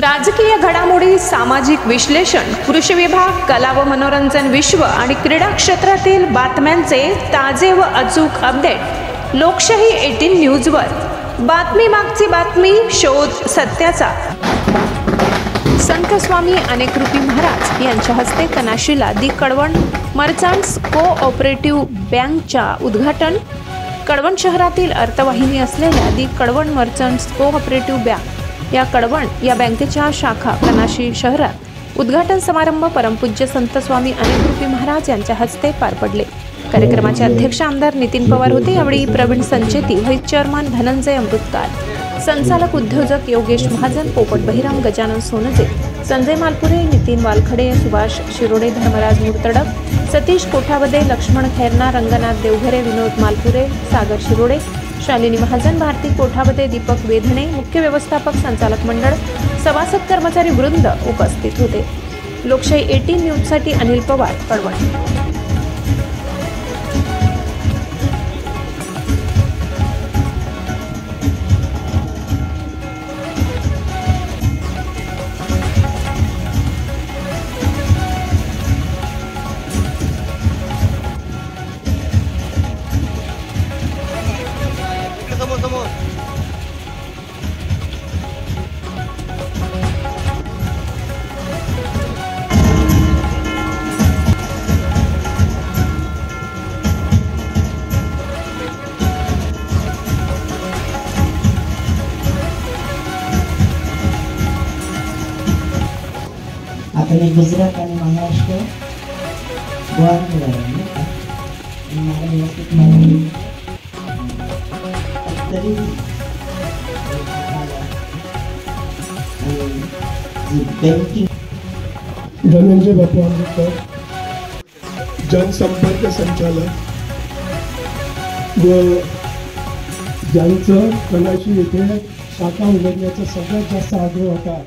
राजकीय घडामोडी, सामाजिक विश्लेषण, कृषी विभाग, कला व मनोरंजन विश्व आणि क्रीडा क्षेत्रातील बातम्यांचे ताजे व अचूक अपडेट लोकशाही 18 न्यूजवर. बातमी मागची बातमी, शोध सत्याचा. संत स्वामी अनेकरूपी महाराज यांच्या हस्ते कनाशीला दी कळवण मर्चंट्स कोऑपरेटिव्ह बँकच्या उद्घाटन. कळवण शहरातील अर्थवाहिनी असलेल्या दी कळवण मर्चंट्स कोऑपरेटिव्ह बँक या कळवण या बँकेच्या शाखा कनाशी शहरात उद्घाटन समारंभ परमपूज्य संत स्वामी अनेकरूपी महाराज यांच्या हस्ते पार पडले. कार्यक्रमाचे अध्यक्ष आमदार नितीन पवार होते. यावेळी प्रवीण संचेती, व्हाईस चेअरमन धनंजय अमृतकार, संचालक उद्योजक योगेश महाजन, पोपट बहिराम, गजानन सोनजे, संजय मालपुरे, नितीन वालखडे, सुभाष शिरोडे, धर्मराज मुर्तडक, सतीश कोठावदे, लक्ष्मण खैरना, रंगनाथ देवघरे, विनोद मालपुरे, सागर शिरोडे, शालिनी महाजन, भारती कोठावदे, दीपक वेधणे, मुख्य व्यवस्थापक संचालक मंडळ, सभासद कर्मचारी वृंद उपस्थित होते. लोकशाही 18 न्यूजसाठी अनिल पवार, कळवण. आपले गुजरात आणि महाराष्ट्र गोवा तरी बँकिंग धनंजय बापू आंबेडकर, जनसंपर्क संचालक व ज्यांचं कनाशी येथे शाखा उघडण्याचा सगळ्यात जास्त आग्रह होता